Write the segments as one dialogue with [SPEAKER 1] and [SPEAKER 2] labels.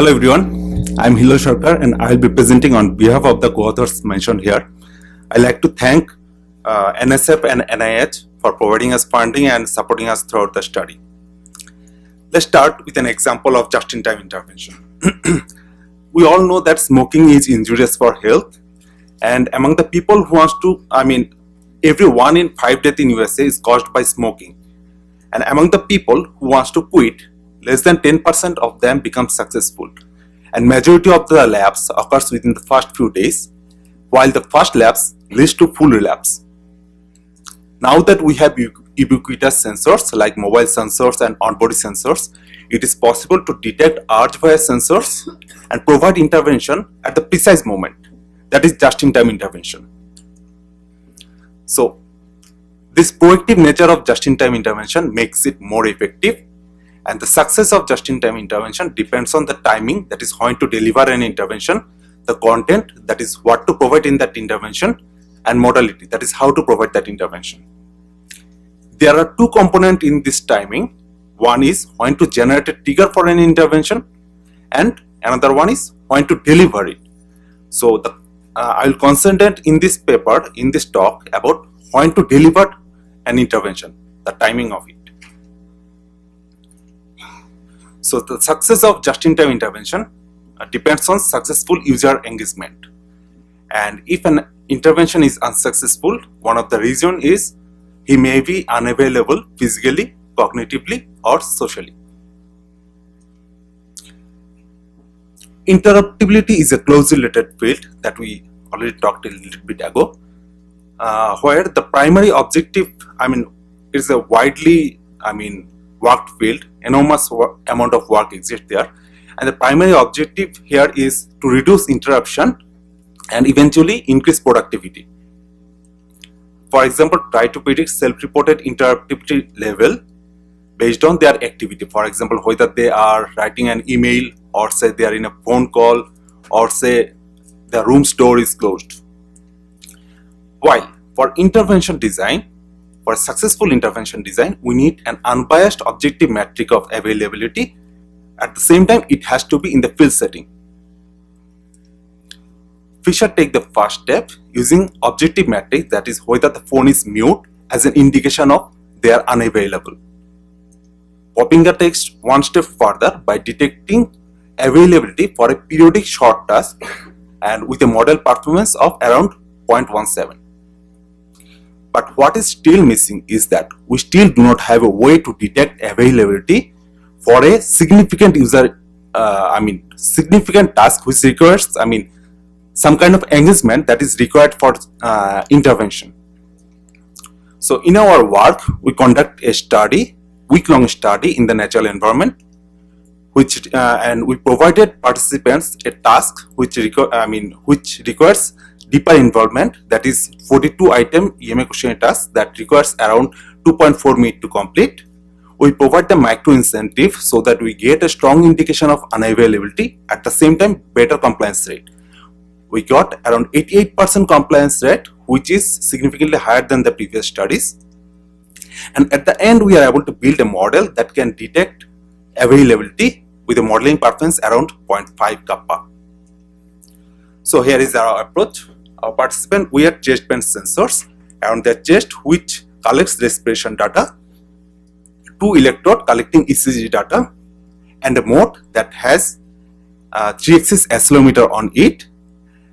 [SPEAKER 1] Hello everyone, I'm Sarker and I'll be presenting on behalf of the co-authors mentioned here. I'd like to thank NSF and NIH for providing us funding and supporting us throughout the study. Let's start with an example of just-in-time intervention. We all know that smoking is injurious for health, and among the people who wants to, every 1 in 5 deaths in USA is caused by smoking. And among the people who wants to quit, less than 10% of them become successful, and majority of the relapse occurs within the first few days, while the first lapse leads to full relapse. Now that we have ubiquitous sensors like mobile sensors and on-body sensors, it is possible to detect urge via sensors and provide intervention at the precise moment. That is just-in-time intervention. So, this proactive nature of just-in-time intervention makes it more effective. And the success of just-in-time intervention depends on the timing, that is when to deliver an intervention, the content, that is what to provide in that intervention, and modality, that is how to provide that intervention. There are two components in this timing. One is when to generate a trigger for an intervention, and another one is when to deliver it. So I will concentrate in this paper, in this talk, about when to deliver an intervention, the timing of it. So the success of just-in-time intervention depends on successful user engagement. And if an intervention is unsuccessful, one of the reasons is he may be unavailable physically, cognitively, or socially. Interruptibility is a closely related field that we already talked a little bit ago, where the primary objective, is a widely, worked field, enormous amount of work exists there, and the primary objective here is to reduce interruption and eventually increase productivity. For example, try to predict self-reported interruptibility level based on their activity. For example, whether they are writing an email, or say they are in a phone call, or say the room's door is closed. While for intervention design, for successful intervention design, we need an unbiased objective metric of availability. At the same time, it has to be in the field setting. Fisher take the first step using objective metric, that is whether the phone is mute, as an indication of they are unavailable. Popping the text one step further by detecting availability for a periodic short task and with a model performance of around 0.17. But what is still missing is that we still do not have a way to detect availability for a significant significant task which requires, some kind of engagement that is required for intervention. So in our work, we conduct a study, week-long study in the natural environment, and we provided participants a task which requires deeper involvement, that is 42 item EMA questionnaire task that requires around 2.4 minutes to complete. We provide the micro incentive so that we get a strong indication of unavailability, at the same time better compliance rate. We got around 88% compliance rate, which is significantly higher than the previous studies. And at the end, we are able to build a model that can detect availability with a modeling performance around 0.5 kappa. So here is our approach. Our participant wear chest band sensors around their chest, which collects respiration data, 2 electrode collecting ECG data, and a mode that has 3-axis accelerometer on it,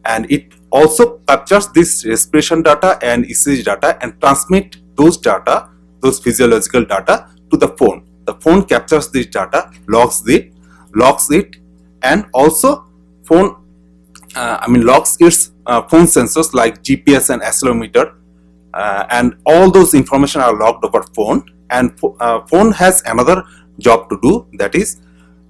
[SPEAKER 1] and it also captures this respiration data and ECG data and transmit those data, those physiological data, to the phone. The phone captures this data, logs it, and also phone logs its phone sensors like GPS and accelerometer, and all those information are logged over phone. And phone has another job to do, that is,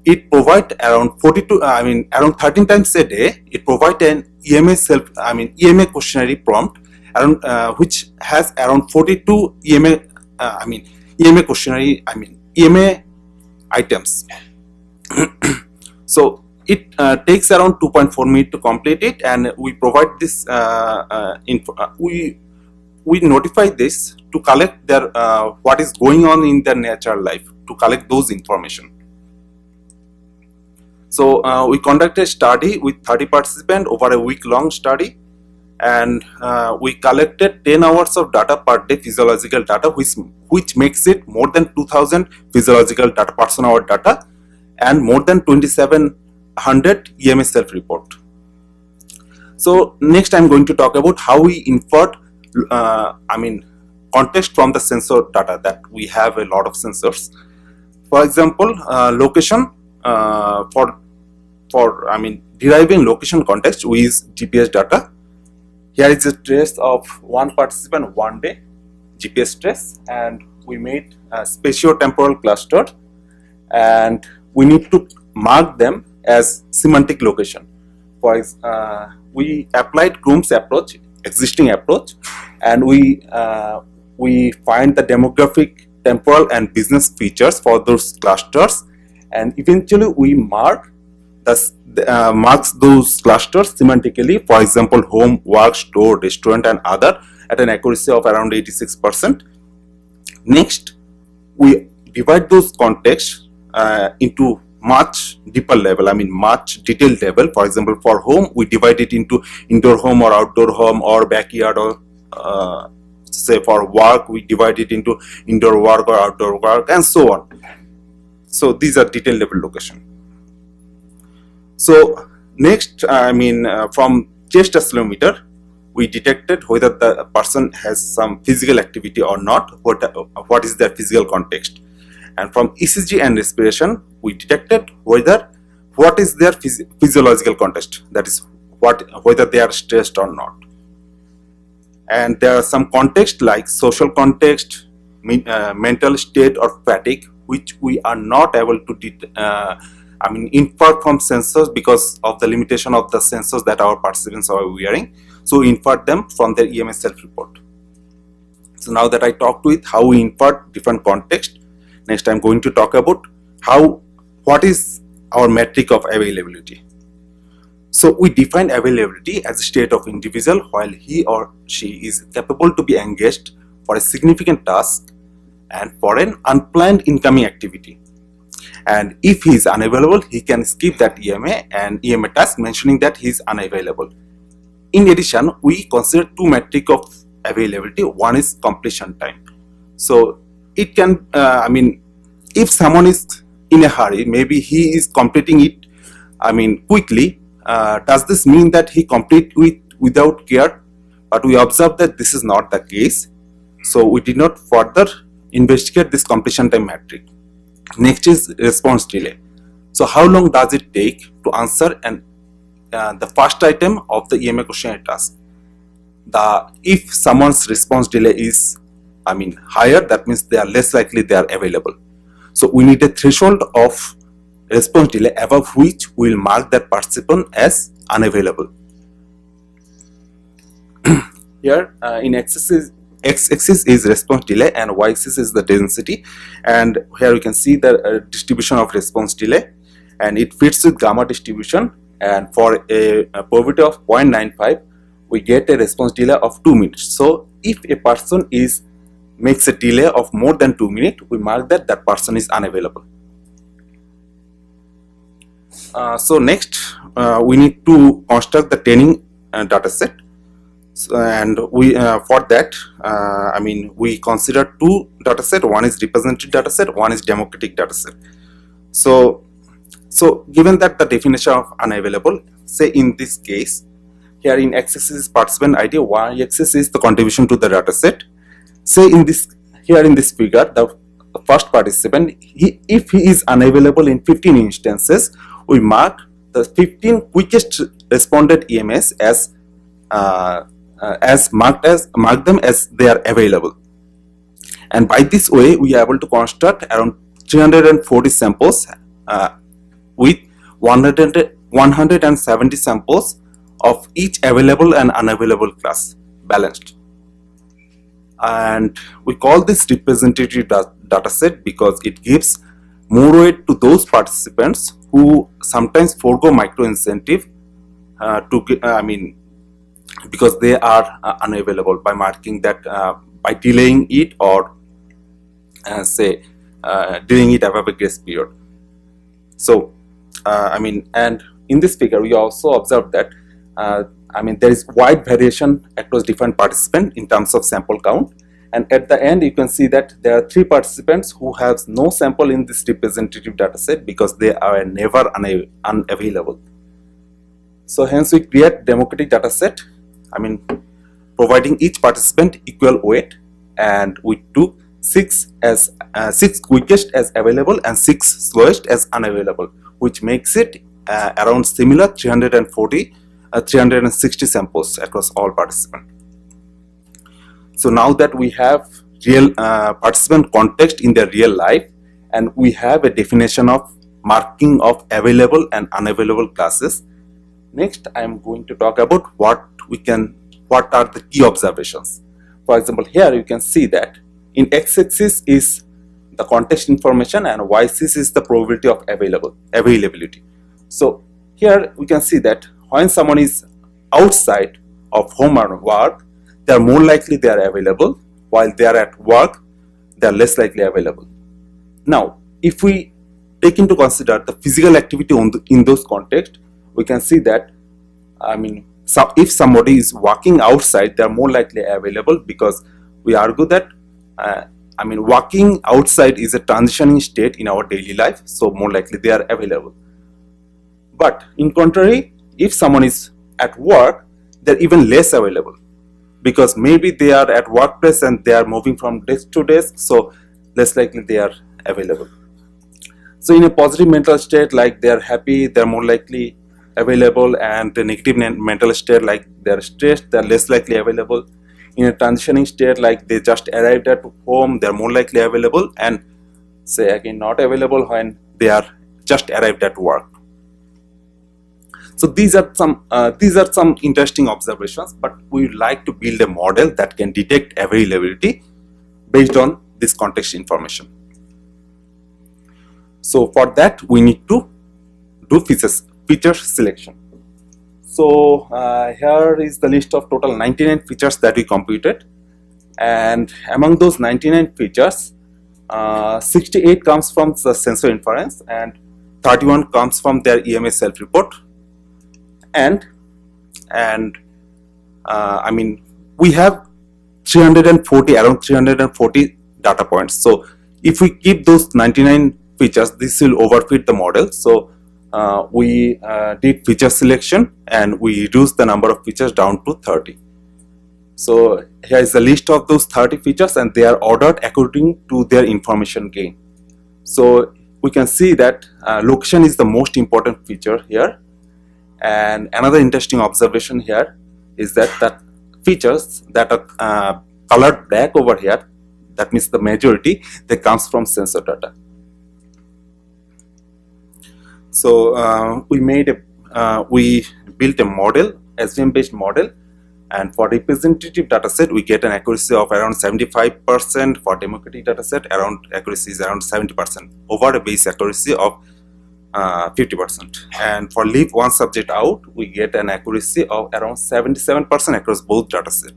[SPEAKER 1] it provides around 13 times a day. It provides an EMA questionnaire prompt, which has around 42 EMA questionnaire EMA items. So it takes around 2.4 minutes to complete it, and we provide this we notify this to collect their what is going on in their natural life, to collect those information. So we conducted a study with 30 participants over a week-long study, and we collected 10 hours of data per day, physiological data, which makes it more than 2000 physiological data, person-hour data, and more than 2700 EMS self-report. So next I'm going to talk about how we inferred context from the sensor data, that we have a lot of sensors. For example, location, for deriving location context, we use GPS data. Here is a trace of one participant one day, GPS trace, and we made a spatio-temporal cluster, and we need to mark them as semantic location. We applied Groom's approach, existing approach, and we find the demographic, temporal, and business features for those clusters, and eventually we marks those clusters semantically. For example, home, work, store, restaurant, and other, at an accuracy of around 86%. Next, we divide those contexts into much deeper level, much detailed level. For example, for home, we divide it into indoor home or outdoor home or backyard, or say for work, we divide it into indoor work or outdoor work, and so on. So these are detailed level location. So next, from chest accelerometer, we detected whether the person has some physical activity or not, what is their physical context. And from ECG and respiration, we detected what is their physiological context, that is whether they are stressed or not. And there are some context like social context, mental state, or fatigue, which we are not able to infer from sensors because of the limitation of the sensors that our participants are wearing. So we inferred them from their EMS self-report. So now that I talked with how we inferred different context, next I'm going to talk about what is our metric of availability. So we define availability as a state of individual while he or she is capable to be engaged for a significant task and for an unplanned incoming activity. And if he is unavailable, he can skip that EMA task, mentioning that he is unavailable. In addition, we consider two metrics of availability. One is completion time. So it can, if someone is in a hurry, maybe he is completing it, quickly. Does this mean that he complete without care? But we observed that this is not the case. So we did not further investigate this completion time metric. Next is response delay. So how long does it take to answer the first item of the EMA questionnaire task? If someone's response delay is higher, that means they are less likely they are available. So we need a threshold of response delay above which we will mark that participant as unavailable. Here in x-axis is response delay and y-axis is the density, and here we can see the distribution of response delay, and it fits with gamma distribution, and for a probability of 0.95 we get a response delay of 2 minutes. So if a person makes a delay of more than 2 minutes, we mark that person is unavailable. So next we need to construct the training data set. And we for that we consider two data set. One is representative data set, one is democratic data set. So given that the definition of unavailable, say in this case, here in x-axis is participant ID, y-axis is the contribution to the data set. Say in this figure, the first participant, if he is unavailable in 15 instances, we mark the 15 quickest responded EMS mark them as they are available. And by this way we are able to construct around 340 samples with 170 samples of each available and unavailable class balanced. And we call this representative data set because it gives more weight to those participants who sometimes forego micro incentive because they are unavailable, by marking that by delaying it or delaying it above a grace period. So and in this figure we also observe that there is wide variation across different participants in terms of sample count, and at the end you can see that there are 3 participants who have no sample in this representative data set because they are never unavailable. So hence we create democratic data set, providing each participant equal weight, and we took 6 quickest as available and 6 slowest as unavailable, which makes it around similar 360 samples across all participants. So now that we have real participant context in their real life, and we have a definition of marking of available and unavailable classes, next I am going to talk about what are the key observations. For example, here you can see that in x-axis is the context information and y-axis is the probability of availability. So here we can see that when someone is outside of home or work, they are more likely they are available, while they are at work they are less likely available. Now if we take into consider the physical activity in those contexts, we can see that if somebody is walking outside, they are more likely available, because we argue that walking outside is a transitioning state in our daily life, so more likely they are available. But in contrary, if someone is at work, they are even less available, because maybe they are at workplace and they are moving from desk to desk, so less likely they are available. So in a positive mental state, like they are happy, they are more likely available, and the negative mental state, like they are stressed, they are less likely available. In a transitioning state, like they just arrived at home, they are more likely available, and say again not available when they are just arrived at work. So these are some interesting observations, but we would like to build a model that can detect availability based on this context information. So for that we need to do feature selection. So here is the list of total 99 features that we computed, and among those 99 features, 68 comes from the sensor inference and 31 comes from their EMA self-report, and we have around 340 data points. So if we keep those 99 features, this will overfit the model. So we did feature selection and we reduced the number of features down to 30. So here is the list of those 30 features, and they are ordered according to their information gain. So we can see that location is the most important feature here. And another interesting observation here is that features that are colored black over here, that means the majority, they comes from sensor data. So we built a model, SVM based model, and for representative data set we get an accuracy of around 75%. For democratic data set, accuracy is around 70% over a base accuracy of 50%, and for leave one subject out we get an accuracy of around 77% across both data sets.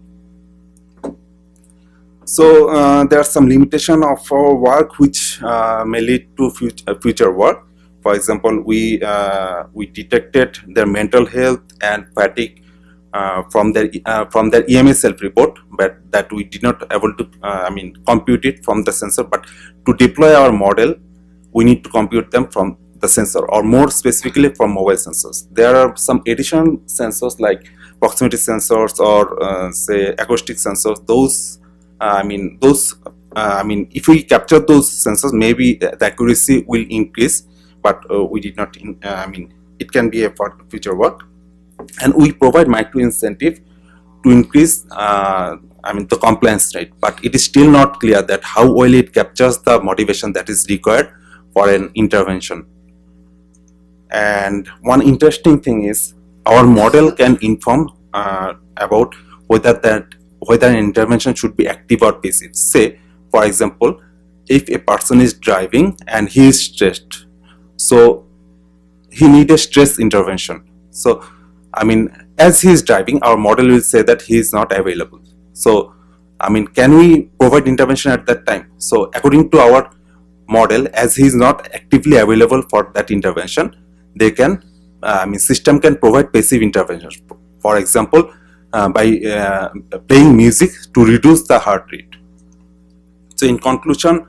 [SPEAKER 1] So there are some limitation of our work which may lead to future work. For example, we detected their mental health and fatigue from their EMA self-report, but that we did not able to compute it from the sensor. But to deploy our model, we need to compute them from the sensor, or more specifically from mobile sensors. There are some additional sensors like proximity sensors or say acoustic sensors. If we capture those sensors, maybe the accuracy will increase, but we did not. It can be a for future work, and we provide micro incentive to increase the compliance rate. But it is still not clear that how well it captures the motivation that is required for an intervention. And one interesting thing is our model can inform about whether an intervention should be active or passive. Say, for example, if a person is driving and he is stressed, so he needs a stress intervention. So as he is driving, our model will say that he is not available. So can we provide intervention at that time? So according to our model, as he is not actively available for that intervention, they can, system can provide passive interventions. For example, by playing music to reduce the heart rate. So in conclusion,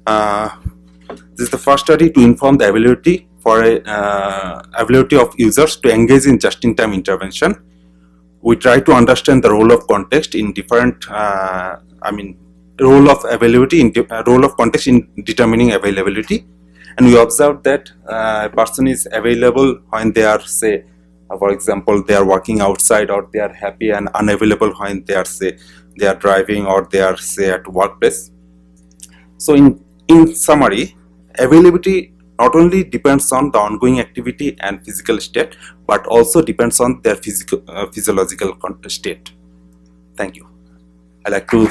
[SPEAKER 1] this is the first study to inform the ability of users to engage in just-in-time intervention. We try to understand the role of context in different, role of context in determining availability, and we observed that a person is available when they are, say, for example, they are working outside, or they are happy, and unavailable when they are, say, they are driving, or they are, say, at workplace. So in summary, availability not only depends on the ongoing activity and physical state, but also depends on their physiological state. Thank you. I like to